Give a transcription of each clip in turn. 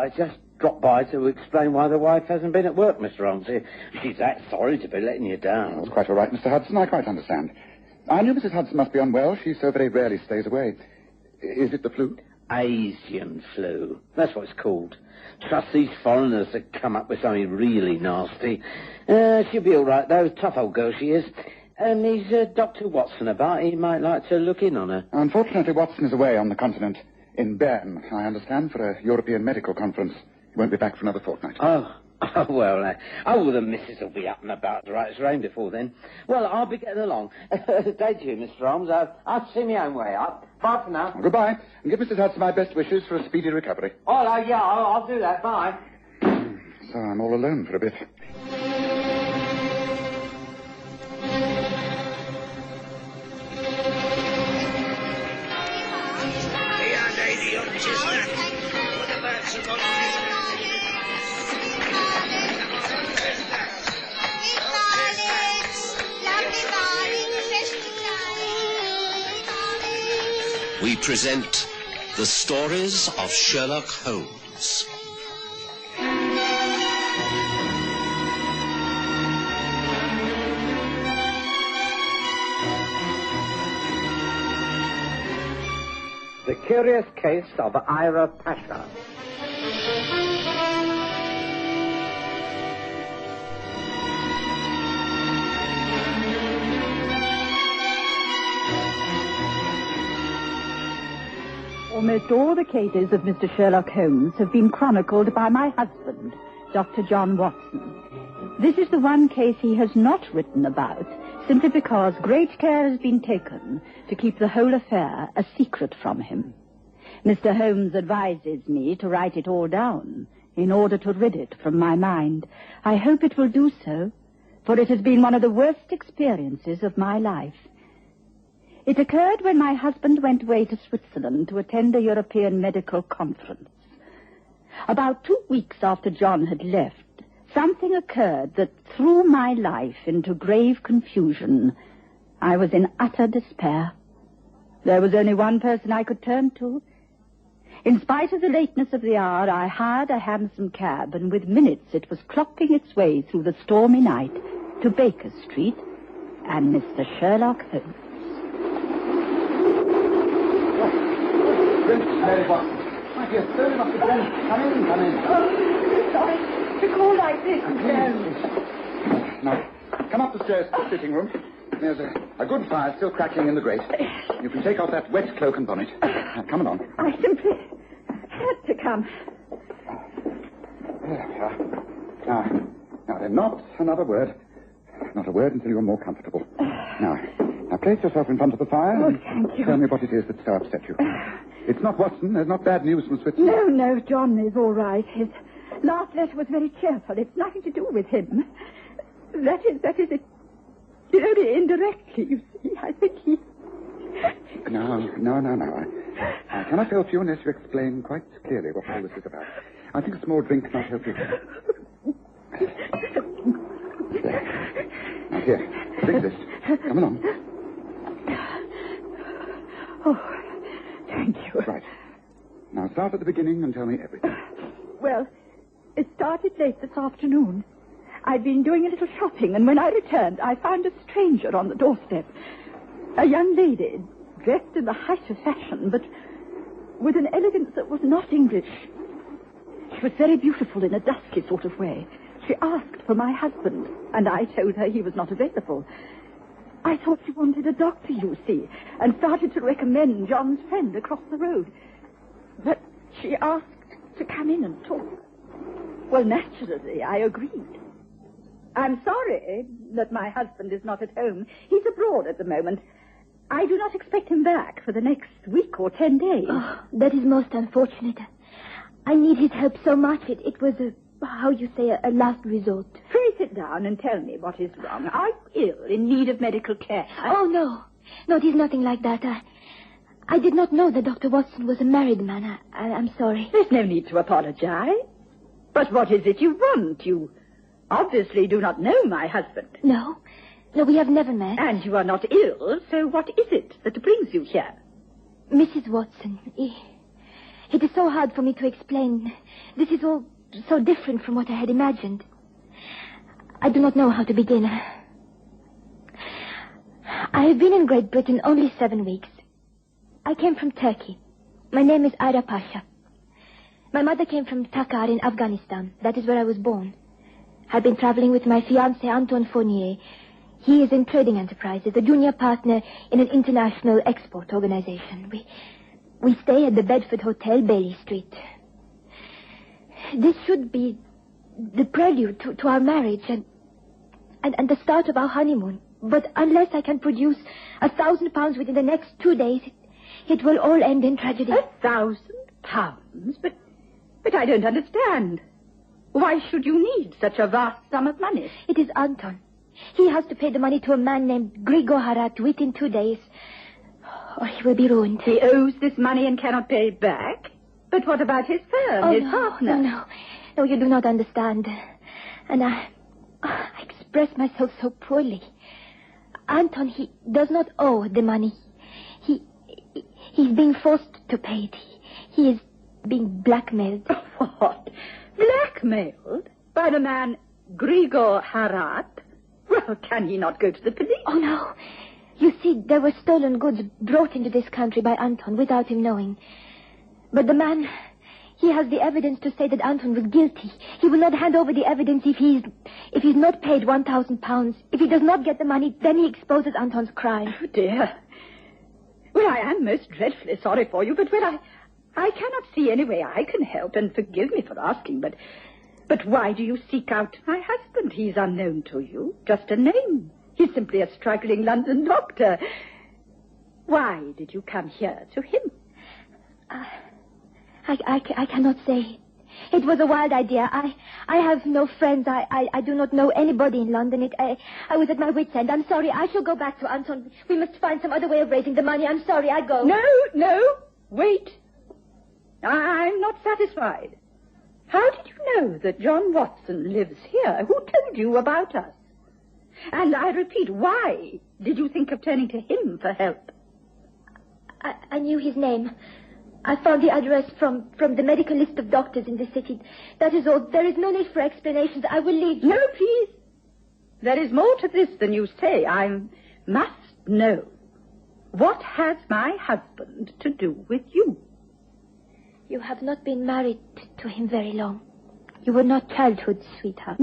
I just dropped by to explain why the wife hasn't been at work, Mr. Holmes. She's that sorry to be letting you down. That's quite all right, Mr. Hudson. I quite understand. I knew Mrs. Hudson must be unwell. She so very rarely stays away. Is it the flu? Asian flu. That's what it's called. Trust these foreigners that come up with something really nasty. She'll be all right, though. Tough old girl she is. Is Dr. Watson about? He might like to look in on her. Unfortunately, Watson is away on the continent. In Bern, I understand, for a European medical conference. He won't be back for another fortnight. Oh, well, the missus will be up and about as right as rain before then. Well, I'll be getting along. Day to you, Mr. Holmes. I'll see my own way up. Bye for now. Goodbye, and give Mrs. Hudson my best wishes for a speedy recovery. Oh, yeah, I'll do that. Bye. So I'm all alone for a bit. We present the Stories of Sherlock Holmes. The Curious Case of Ira Pasha. Almost all the cases of Mr. Sherlock Holmes have been chronicled by my husband, Dr. John Watson. This is the one case he has not written about, simply because great care has been taken to keep the whole affair a secret from him. Mr. Holmes advises me to write it all down in order to rid it from my mind. I hope it will do so, for it has been one of the worst experiences of my life. It occurred when my husband went away to Switzerland to attend a European medical conference. About 2 weeks after John had left, something occurred that threw my life into grave confusion. I was in utter despair. There was only one person I could turn to. In spite of the lateness of the hour, I hired a hansom cab, and with minutes it was clocking its way through the stormy night to Baker Street and Mr. Sherlock Holmes. Mary Watson. My dear, sir, you must have been. Come in. Oh, sorry to call like this. Now, come up the stairs to the sitting room. There's a good fire still crackling in the grate. You can take off that wet cloak and bonnet. Now, come along. I simply had to come. There we are. Now then, not another word. Not a word until you're more comfortable. Now, place yourself in front of the fire. Oh, thank you. Tell me what it is that so upset you. It's not Watson. There's not bad news from Switzerland. No, John is all right. His last letter was very cheerful. It's nothing to do with him. That is it. Only indirectly, you see. I think he... No. Can I help you unless you explain quite clearly what all this is about? I think a small drink might help you. There. Now, here. Drink this. Come along. Oh, thank you. Right. Now, start at the beginning and tell me everything. Well, it started late this afternoon. I'd been doing a little shopping, and when I returned, I found a stranger on the doorstep. A young lady, dressed in the height of fashion, but with an elegance that was not English. She was very beautiful in a dusky sort of way. She asked for my husband, and I told her he was not available. I thought she wanted a doctor, you see, and started to recommend John's friend across the road. But she asked to come in and talk. Well, naturally, I agreed. I'm sorry that my husband is not at home. He's abroad at the moment. I do not expect him back for the next week or 10 days. Oh, that is most unfortunate. I need his help so much. It was a last resort. Pray sit down and tell me what is wrong. Are you ill, in need of medical care? Oh, no. No, it is nothing like that. I did not know that Dr. Watson was a married man. I'm sorry. There's no need to apologize. But what is it you want? You obviously do not know my husband. No, we have never met. And you are not ill, so what is it that brings you here? Mrs. Watson. It is so hard for me to explain. This is all so different from what I had imagined. I do not know how to begin. I have been in Great Britain only 7 weeks. I came from Turkey. My name is Ira Pasha. My mother came from Takkar in Afghanistan. That is where I was born. I've been traveling with my fiancé, Anton Fournier. He is in trading enterprises, a junior partner in an international export organization. We stay at the Bedford Hotel, Bailey Street. This should be the prelude to our marriage and the start of our honeymoon. But unless I can produce £1,000 within the next 2 days, it will all end in tragedy. £1,000? But I don't understand. Why should you need such a vast sum of money? It is Anton. He has to pay the money to a man named Grigor Harat within 2 days, or he will be ruined. He owes this money and cannot pay it back? But what about his firm, his partner? No, you do not understand. And I express myself so poorly. Anton, he does not owe the money. He's being forced to pay it. He is being blackmailed. What? Blackmailed? By the man Grigor Harat? Well, can he not go to the police? Oh, no. You see, there were stolen goods brought into this country by Anton without him knowing. But the man, he has the evidence to say that Anton was guilty. He will not hand over the evidence if he's not paid £1,000. If he does not get the money, then he exposes Anton's crime. Oh, dear. Well, I am most dreadfully sorry for you, but I cannot see any way I can help, and forgive me for asking, but why do you seek out my husband? He's unknown to you, just a name. He's simply a struggling London doctor. Why did you come here to him? I cannot say. It was a wild idea. I have no friends. I do not know anybody in London. I was at my wit's end. I'm sorry. I shall go back to Anton. We must find some other way of raising the money. I'm sorry. I go. No. Wait. I'm not satisfied. How did you know that John Watson lives here? Who told you about us? And I repeat, why did you think of turning to him for help? I knew his name. I found the address from the medical list of doctors in the city. That is all. There is no need for explanations. I will leave you. No, please. There is more to this than you say. I must know. What has my husband to do with you? You have not been married to him very long. You were not childhood sweethearts.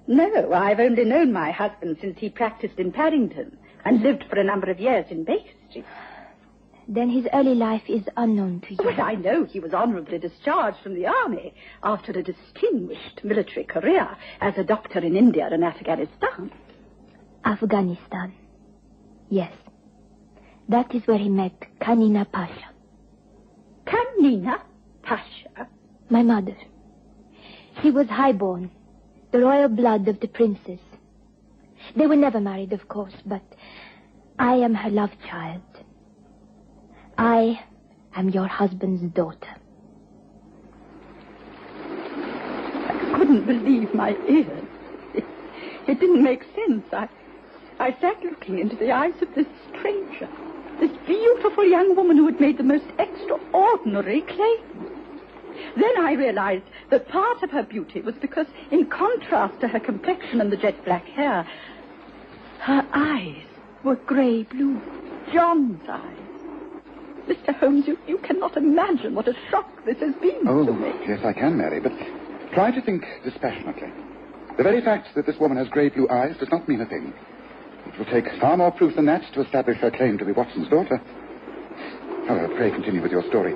No, I've only known my husband since he practiced in Paddington and lived for a number of years in Baker Street. Then his early life is unknown to you. Well, I know he was honorably discharged from the army after a distinguished military career as a doctor in India and Afghanistan. Afghanistan. Yes. That is where he met Kanina Pasha. Kanina Pasha? My mother. She was highborn, the royal blood of the princes. They were never married, of course, but I am her love child. I am your husband's daughter. I couldn't believe my ears. It didn't make sense. I sat looking into the eyes of this stranger, this beautiful young woman who had made the most extraordinary claims. Then I realized that part of her beauty was because, in contrast to her complexion and the jet black hair, her eyes were grey blue, John's eyes. Mr. Holmes, you cannot imagine what a shock this has been to me. Yes, I can, Mary, but try to think dispassionately. The very fact that this woman has grey blue eyes does not mean a thing. It will take far more proof than that to establish her claim to be Watson's daughter. However, pray continue with your story.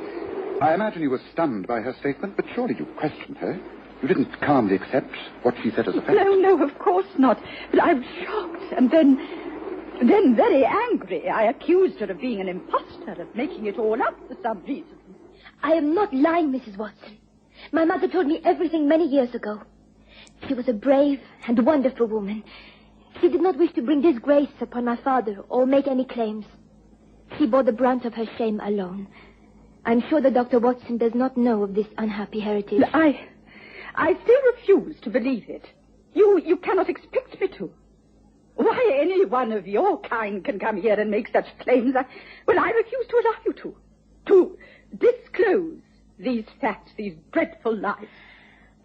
I imagine you were stunned by her statement, but surely you questioned her. You didn't calmly accept what she said as a fact. No, of course not. But I was shocked, and then very angry. I accused her of being an impostor, of making it all up for some reason. I am not lying, Mrs. Watson. My mother told me everything many years ago. She was a brave and wonderful woman. She did not wish to bring disgrace upon my father or make any claims. She bore the brunt of her shame alone. I'm sure that Dr. Watson does not know of this unhappy heritage. I still refuse to believe it. You cannot expect me to. Why any one of your kind can come here and make such claims, I refuse to allow you to. Disclose these facts, these dreadful lies.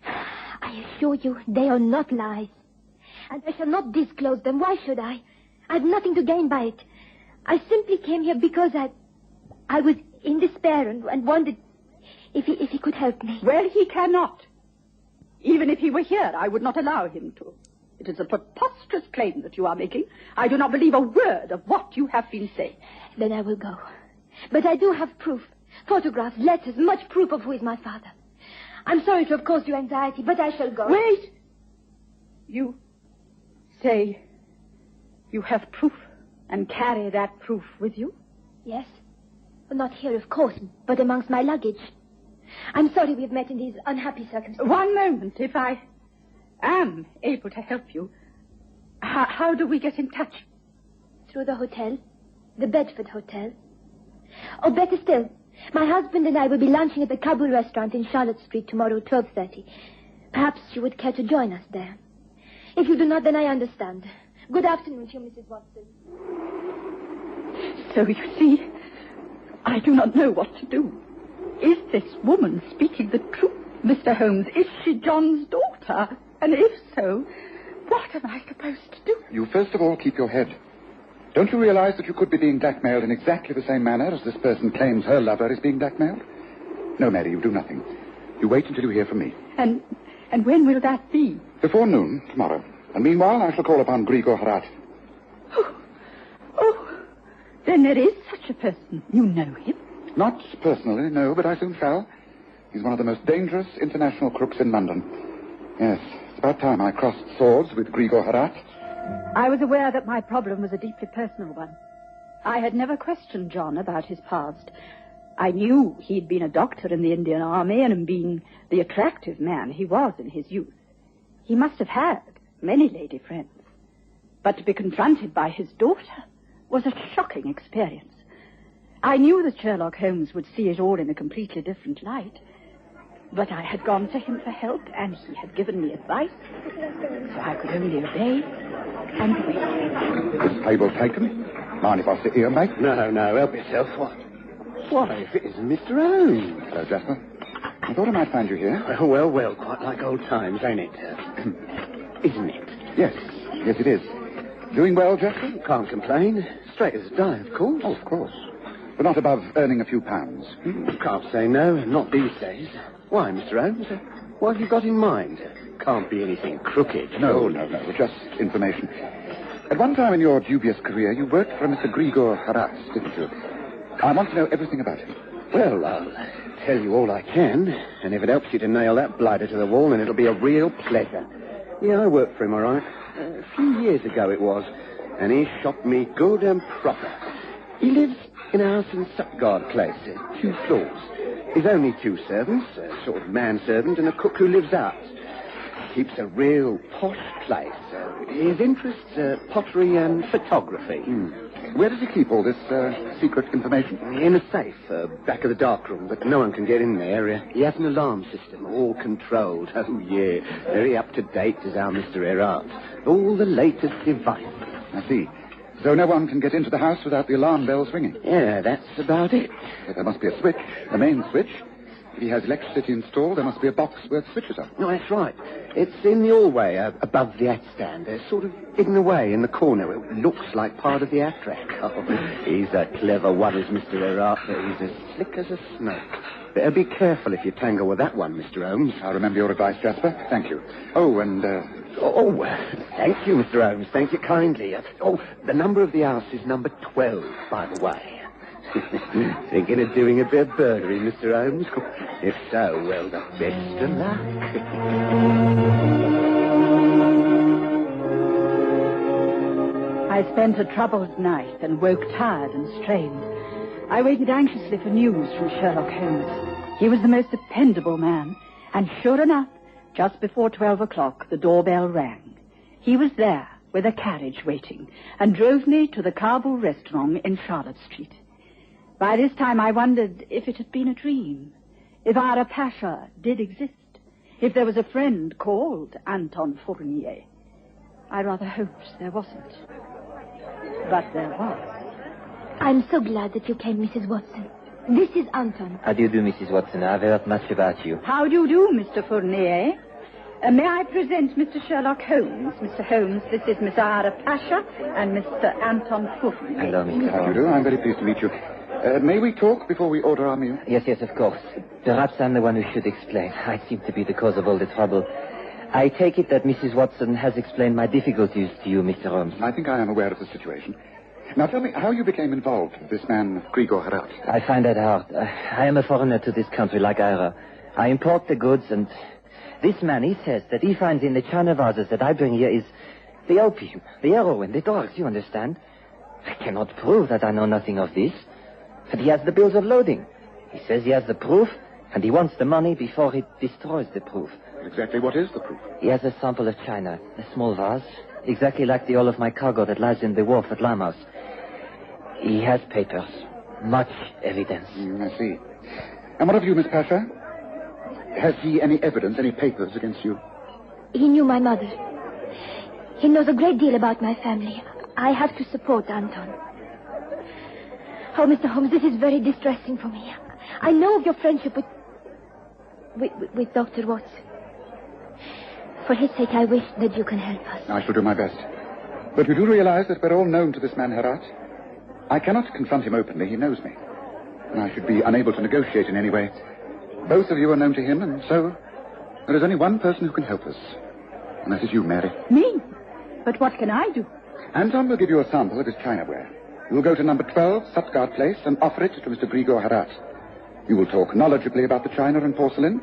I assure you, they are not lies. And I shall not disclose them. Why should I? I have nothing to gain by it. I simply came here because I was in despair and wondered if he could help me. Well, he cannot. Even if he were here, I would not allow him to. It is a preposterous claim that you are making. I do not believe a word of what you have been saying. Then I will go. But I do have proof. Photographs, letters, much proof of who is my father. I'm sorry to have caused you anxiety, but I shall go. Wait! You say you have proof and carry that proof with you? Yes. Well, not here, of course, but amongst my luggage. I'm sorry we've met in these unhappy circumstances. One moment. If I am able to help you, how do we get in touch? Through the hotel. The Bedford Hotel. Or better still, my husband and I will be lunching at the Kabul restaurant in Charlotte Street tomorrow, 12:30. Perhaps you would care to join us there. If you do not, then I understand. Good afternoon to you, Mrs. Watson. So you see, I do not know what to do. Is this woman speaking the truth, Mr. Holmes? Is she John's daughter? And if so, what am I supposed to do? You first of all keep your head. Don't you realize that you could be being blackmailed in exactly the same manner as this person claims her lover is being blackmailed? No, Mary, you do nothing. You wait until you hear from me. And when will that be? Before noon, tomorrow. And meanwhile, I shall call upon Grigor Harat. Oh, then there is such a person. You know him? Not personally, no, but I soon shall. He's one of the most dangerous international crooks in London. Yes, it's about time I crossed swords with Grigor Harat. I was aware that my problem was a deeply personal one. I had never questioned John about his past. I knew he'd been a doctor in the Indian Army and been the attractive man he was in his youth. He must have had many lady friends. But to be confronted by his daughter was a shocking experience. I knew that Sherlock Holmes would see it all in a completely different light. But I had gone to him for help, and he had given me advice. So I could only obey and wait. Is Abel taken? Mind if I sit here, mate? No, help yourself. What? Why, if it isn't Mr. Holmes. Hello, Jasper. I thought I might find you here. Well, quite like old times, ain't it? Isn't it? Yes, it is. Doing well, Jasper? Can't complain. Straight as a die, of course. Oh, of course. But not above earning a few pounds. Can't say no, not these days. Why, Mr. Holmes? What have you got in mind? Can't be anything crooked. No, just information. At one time in your dubious career, you worked for Mr. Grigor Harat, didn't you? I want to know everything about him. Well, I'll tell you all I can, and if it helps you to nail that blighter to the wall, then it'll be a real pleasure. Yeah, I worked for him, all right. A few years ago it was, and he shocked me good and proper. He lives in a house in Sutgard Place, 2 floors. He's only 2 servants, a sort of manservant and a cook who lives out. Keeps a real posh place. His interests are pottery and photography. Where does he keep all this secret information? In a safe, back of the darkroom, but no one can get in there. He has an alarm system, all controlled. Oh, yeah, very up-to-date is our Mr. Erard. All the latest devices. I see. So no one can get into the house without the alarm bells ringing? Yeah, that's about it. But there must be a switch, a main switch. If he has electricity installed, there must be a box where the switches are. No, that's right. It's in the hallway above the hat stand. They're sort of hidden away in the corner. It looks like part of the hat rack. Oh, he's a clever one, is Mr. Erard, but he's as slick as a snake. Better be careful if you tangle with that one, Mr. Holmes. I'll remember your advice, Jasper. Thank you. Oh, and... thank you, Mr. Holmes. Thank you kindly. The number of the house is number 12, by the way. Thinking of doing a bit of burglary, Mr. Holmes? If so, well, the best of luck. I spent a troubled night and woke tired and strained. I waited anxiously for news from Sherlock Holmes. He was the most dependable man, and sure enough, just before 12 o'clock, the doorbell rang. He was there with a carriage waiting and drove me to the Kabul restaurant in Charlotte Street. By this time, I wondered if it had been a dream, if Ira Pasha did exist, if there was a friend called Anton Fournier. I rather hoped there wasn't. But there was. I'm so glad that you came, Mrs. Watson. This is Anton. How do you do, Mrs. Watson? I've heard much about you. How do you do, Mr. Fournier? May I present Mr. Sherlock Holmes? Mr. Holmes, this is Miss Ira Pasha and Mr. Anton Fournier. Hello, Mr. How do you Holmes. do? I'm very pleased to meet you. May we talk before we order our meal? Yes, of course. Perhaps I'm the one who should explain. I seem to be the cause of all the trouble. I take it that Mrs. Watson has explained my difficulties to you, Mr. Holmes. I think I am aware of the situation. Now tell me how you became involved with this man, Grigor Harat. I find that hard. I am a foreigner to this country, like Ira. I import the goods, and this man, he says that he finds in the china vases that I bring here is the opium, the heroin, the drugs, you understand? I cannot prove that I know nothing of this. But he has the bills of loading. He says he has the proof, and he wants the money before he destroys the proof. Exactly what is the proof? He has a sample of china, a small vase, exactly like the all of my cargo that lies in the wharf at Limehouse. He has papers, much evidence. I see. And what of you, Miss Pasha? Has he any evidence, any papers against you? He knew my mother. He knows a great deal about my family. I have to support Anton. Oh, Mr. Holmes, this is very distressing for me. I know of your friendship with Dr. Watson. For his sake, I wish that you can help us. I shall do my best. But you do realize that we're all known to this man, Harat? I cannot confront him openly. He knows me. And I should be unable to negotiate in any way. Both of you are known to him, and so there is only one person who can help us. And that is you, Mary. Me? But what can I do? Anton will give you a sample of his chinaware. You will go to number 12, Sutgard Place, and offer it to Mr. Grigor Harat. You will talk knowledgeably about the china and porcelain,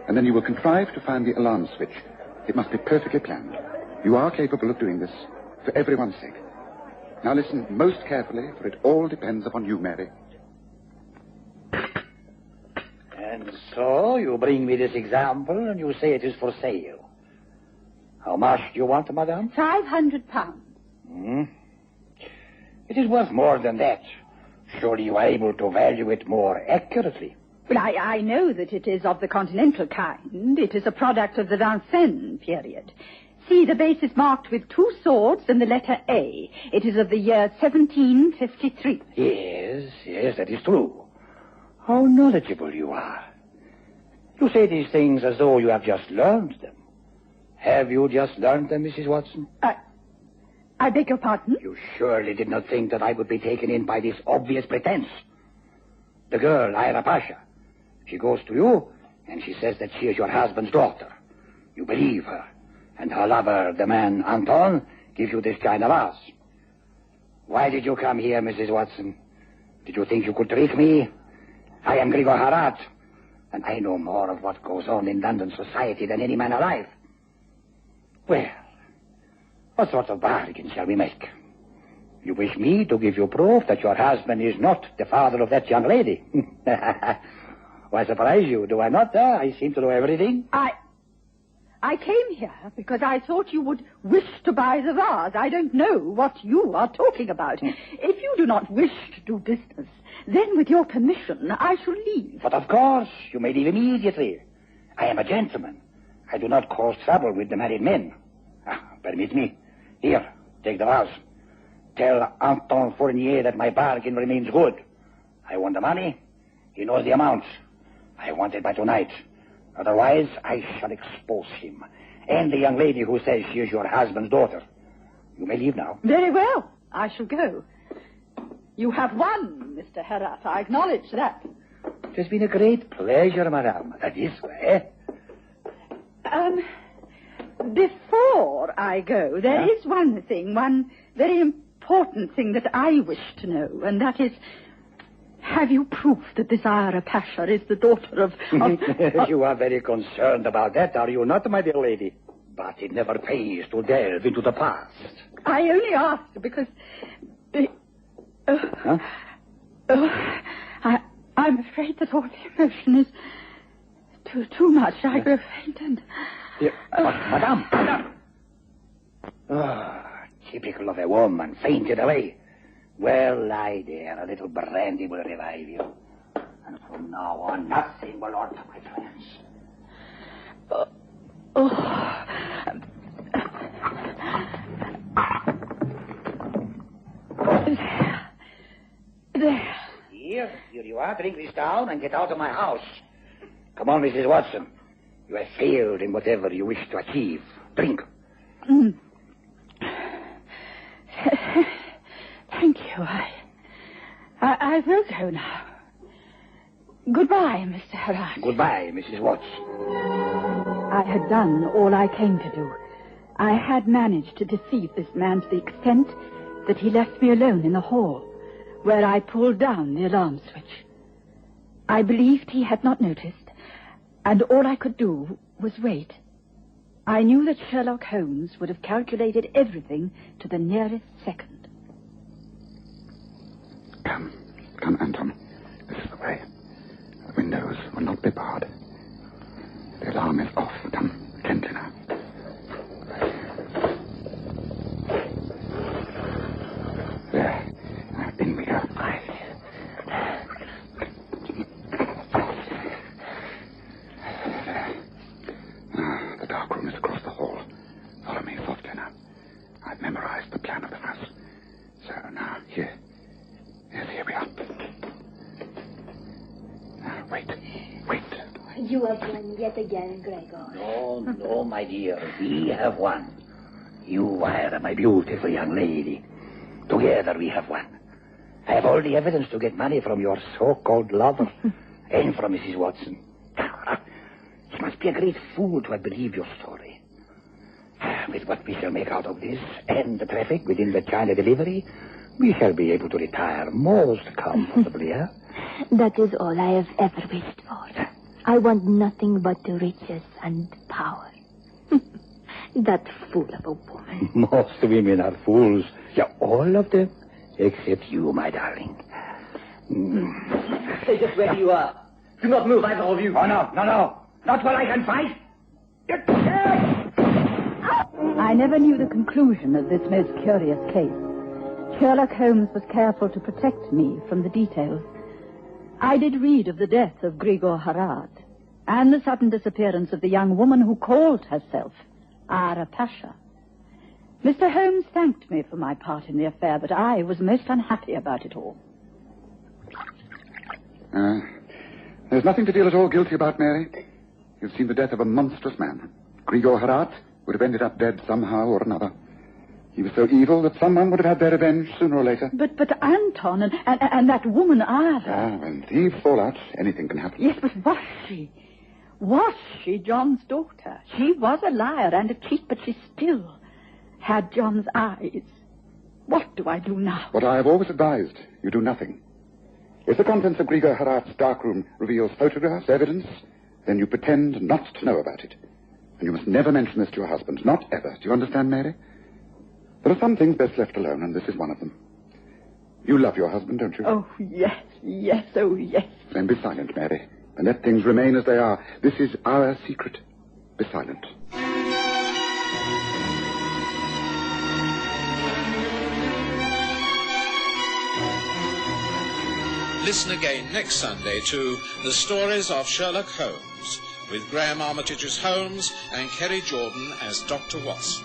and then you will contrive to find the alarm switch. It must be perfectly planned. You are capable of doing this, for everyone's sake. Now listen most carefully, for it all depends upon you, Mary. And so you bring me this example, and you say it is for sale. How much do you want, madame? £500. It is worth more than that. Surely you are able to value it more accurately. Well, I know that it is of the continental kind. It is a product of the Vincennes period. See, the base is marked with 2 swords and the letter A. It is of the year 1753. Yes, that is true. How knowledgeable you are. You say these things as though you have just learned them. Have you just learned them, Mrs. Watson? I beg your pardon? You surely did not think that I would be taken in by this obvious pretense. The girl, Ira Pasha, she goes to you, and she says that she is your husband's daughter. You believe her, and her lover, the man Anton, gives you this china vase. Why did you come here, Mrs. Watson? Did you think you could trick me? I am Grigor Harat, and I know more of what goes on in London society than any man alive. Well, what sort of bargain shall we make? You wish me to give you proof that your husband is not the father of that young lady? Why surprise you, do I not? I seem to know everything. I came here because I thought you would wish to buy the vase. I don't know what you are talking about. If you do not wish to do business, then with your permission, I shall leave. But of course, you may leave immediately. I am a gentleman. I do not cause trouble with the married men. Permit me. Here, take the vase. Tell Anton Fournier that my bargain remains good. I want the money. He knows the amount. I want it by tonight. Otherwise, I shall expose him. And the young lady who says she is your husband's daughter. You may leave now. Very well. I shall go. You have won, Mr. Harat. I acknowledge that. It has been a great pleasure, madame. This way. Before I go, there is one thing, one very important thing that I wish to know, and that is, have you proof that this Ira Pasha is the daughter of... You are very concerned about that, are you not, my dear lady? But it never pays to delve into the past. I only asked because... I'm afraid that all the emotion is too much. I grow faint and... Madame. Typical of a woman, fainted away. Well, lie there. A little brandy will revive you. And from now on, nothing will alter my plans. There. Here you are. Pasha, drink this down and get out of my house. Come on, Mrs. Watson. You have failed in whatever you wish to achieve. Drink. Thank you. I will go now. Goodbye, Mr. Harrod. Goodbye, Mrs. Watson. I had done all I came to do. I had managed to deceive this man to the extent that he left me alone in the hall, where I pulled down the alarm switch. I believed he had not noticed, and all I could do was wait. I knew that Sherlock Holmes would have calculated everything to the nearest second. Come, Anton. This is the way. The windows will not be barred. The alarm is off. Come, gently now. There. Now, in we go. The dark room is across the hall. Follow me softly now. I've memorized the plan of the house. So now, here. Yes, here we are. Now, wait. You have won yet again, Gregor. No, my dear. We have won. You are my beautiful young lady. Together we have won. I have all the evidence to get money from your so-called lover and from Mrs. Watson. She must be a great fool to have believed your story. With what we shall make out of this and the traffic within the China delivery, we shall be able to retire most comfortably, eh? That is all I have ever wished for. I want nothing but riches and power. That fool of a woman. Most women are fools. Yeah, all of them. Except you, my darling. Stay just where you are. Do not move, either of you. Oh, no. Not where I can fight. I never knew the conclusion of this most curious case. Sherlock Holmes was careful to protect me from the details. I did read of the death of Grigor Harad and the sudden disappearance of the young woman who called herself Ira Pasha. Mr. Holmes thanked me for my part in the affair, but I was most unhappy about it all. There's nothing to feel at all guilty about, Mary. You've seen the death of a monstrous man. Grigor Harad would have ended up dead somehow or another. He was so evil that someone would have had their revenge sooner or later. But Anton and that woman Ira... When thieves fall out, anything can happen. Yes, but was she? Was she John's daughter? She was a liar and a cheat, but she still had John's eyes. What do I do now? What I have always advised, you do nothing. If the contents of Grigor Harad's darkroom reveals photographs, evidence, then you pretend not to know about it. And you must never mention this to your husband. Not ever. Do you understand, Mary? There are some things best left alone, and this is one of them. You love your husband, don't you? Oh, yes, oh, yes. Then be silent, Mary, and let things remain as they are. This is our secret. Be silent. Listen again next Sunday to The Stories of Sherlock Holmes, with Graham Armitage as Holmes and Kerry Jordan as Dr. Watson.